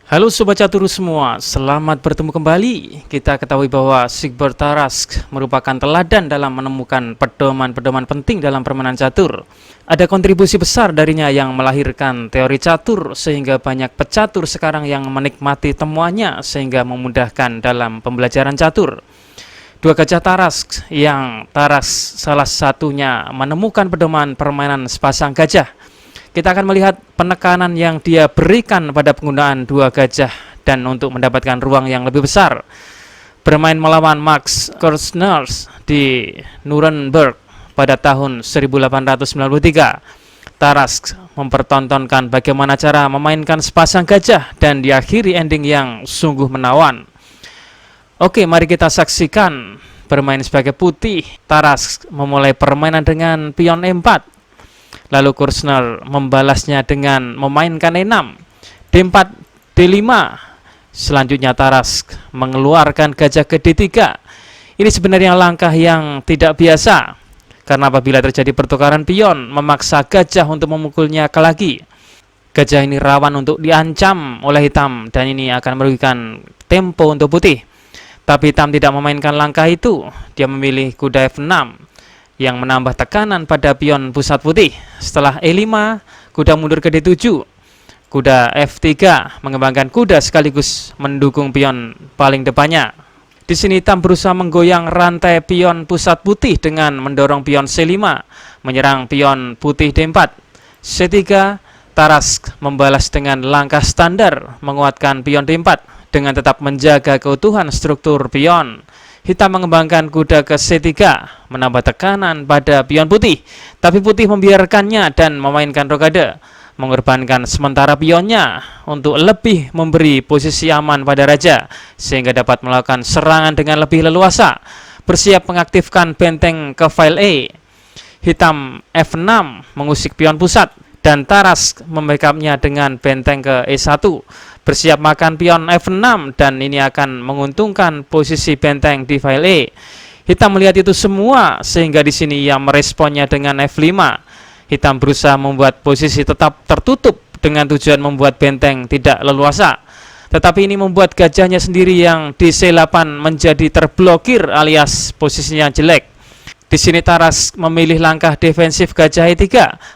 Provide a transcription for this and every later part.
Halo Sobat Catur semua, selamat bertemu kembali. Kita ketahui bahwa Sigbert Tarasque merupakan teladan dalam menemukan pedoman-pedoman penting dalam permainan catur. Ada kontribusi besar darinya yang melahirkan teori catur, sehingga banyak pecatur sekarang yang menikmati temuannya sehingga memudahkan dalam pembelajaran catur. Dua gajah Tarasque yang Tarasque salah satunya menemukan pedoman permainan sepasang gajah. Kita akan melihat penekanan yang dia berikan pada penggunaan dua gajah dan untuk mendapatkan ruang yang lebih besar. Bermain melawan Max Kirchner di Nuremberg pada tahun 1893, Tarasque mempertontonkan bagaimana cara memainkan sepasang gajah dan diakhiri ending yang sungguh menawan. Oke, mari kita saksikan bermain sebagai putih. Tarasque memulai permainan dengan pion E4. Lalu Kirchner membalasnya dengan memainkan E6, D4, D5. Selanjutnya Tarasque mengeluarkan gajah ke D3. Ini sebenarnya langkah yang tidak biasa, karena apabila terjadi pertukaran pion, memaksa gajah untuk memukulnya ke lagi. Gajah ini rawan untuk diancam oleh hitam, dan ini akan merugikan tempo untuk putih. Tapi hitam tidak memainkan langkah itu. Dia memilih kuda F6 yang menambah tekanan pada pion pusat putih. Setelah E5, kuda mundur ke D7. Kuda F3 mengembangkan kuda sekaligus mendukung pion paling depannya. Di sini hitam berusaha menggoyang rantai pion pusat putih dengan mendorong pion C5, menyerang pion putih D4. C3, Tarasque membalas dengan langkah standar menguatkan pion D4 dengan tetap menjaga keutuhan struktur pion. Hitam mengembangkan kuda ke C3, menambah tekanan pada pion putih, tapi putih membiarkannya dan memainkan rokade, mengorbankan sementara pionnya untuk lebih memberi posisi aman pada raja, sehingga dapat melakukan serangan dengan lebih leluasa. Bersiap mengaktifkan benteng ke file E. Hitam F6 mengusik pion pusat, dan Tarasque membackupnya dengan benteng ke E1. Bersiap makan pion F6, dan ini akan menguntungkan posisi benteng di file E. Hitam melihat itu semua sehingga di sini ia meresponnya dengan F5. Hitam berusaha membuat posisi tetap tertutup dengan tujuan membuat benteng tidak leluasa. Tetapi ini membuat gajahnya sendiri yang di C8 menjadi terblokir alias posisinya jelek. Di sini Tarasque memilih langkah defensif gajah E3,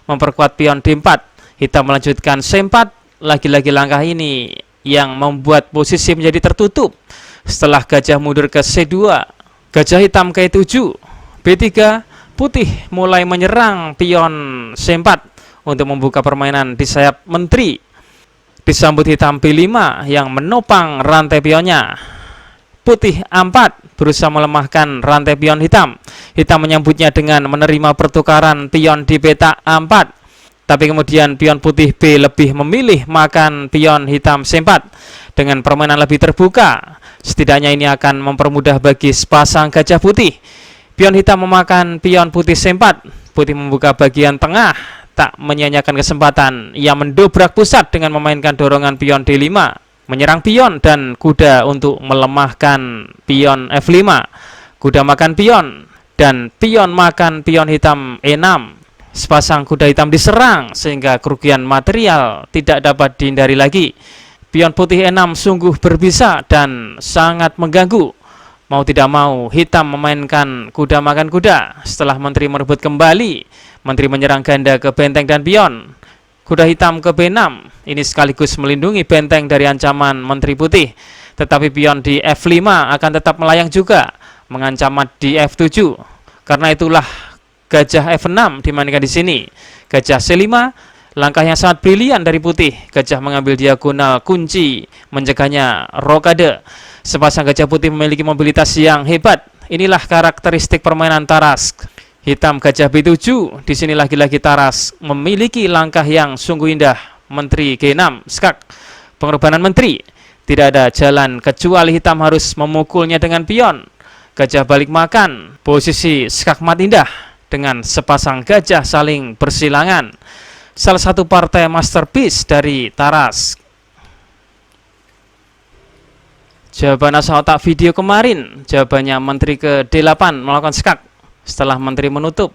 memperkuat pion D4. Hitam melanjutkan C4. Lagi-lagi langkah ini yang membuat posisi menjadi tertutup. Setelah gajah mundur ke C2, gajah hitam ke E7, B3, putih mulai menyerang pion C4 untuk membuka permainan di sayap menteri. Disambut hitam B5 yang menopang rantai pionnya. Putih A4 berusaha melemahkan rantai pion hitam. Hitam menyambutnya dengan menerima pertukaran pion di peta A4. Tapi kemudian pion putih B lebih memilih makan pion hitam C4 dengan permainan lebih terbuka. Setidaknya ini akan mempermudah bagi sepasang gajah putih. Pion hitam memakan pion putih C4. Putih membuka bagian tengah, tak menyia-nyiakan kesempatan. Ia mendobrak pusat dengan memainkan dorongan pion D5, menyerang pion dan kuda untuk melemahkan pion F5. Kuda makan pion, dan pion makan pion hitam E6. Sepasang kuda hitam diserang sehingga kerugian material tidak dapat dihindari lagi. Pion putih E6 sungguh berbisa dan sangat mengganggu. Mau tidak mau, hitam memainkan kuda makan kuda. Setelah menteri merebut kembali, menteri menyerang ganda ke benteng dan pion. Kuda hitam ke B6, ini sekaligus melindungi benteng dari ancaman menteri putih. Tetapi pion di F5 akan tetap melayang juga, mengancam mat di F7. Karena itulah gajah F6 dimainkan di sini. Gajah C5, langkah yang sangat brilian dari putih. Gajah mengambil diagonal kunci, mencegahnya rokade. Sepasang gajah putih memiliki mobilitas yang hebat. Inilah karakteristik permainan Tarasque. Hitam gajah B7. Di sini lagi-lagi Tarasque memiliki langkah yang sungguh indah. Menteri G6, skak. Pengorbanan menteri. Tidak ada jalan kecuali hitam harus memukulnya dengan pion. Gajah balik makan. Posisi skakmat indah dengan sepasang gajah saling bersilangan. Salah satu partai masterpiece dari Tarasque. Jawaban asal otak video kemarin, jawabannya menteri ke D8 melakukan skak setelah menteri menutup.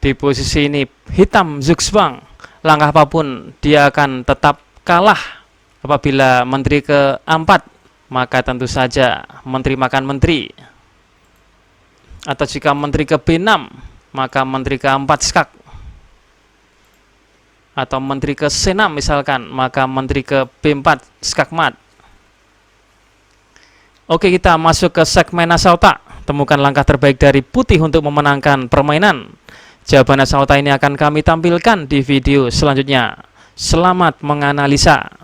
Di posisi ini hitam Zugzwang, langkah apapun dia akan tetap kalah. Apabila menteri keempat, maka tentu saja menteri makan menteri. Atau jika menteri ke B6, maka menteri keempat skak. Atau menteri ke C6 misalkan, maka menteri ke B4 skakmat. Oke, kita masuk ke segmen Asauta. Temukan langkah terbaik dari putih untuk memenangkan permainan. Jawaban Asauta ini akan kami tampilkan di video selanjutnya. Selamat menganalisa.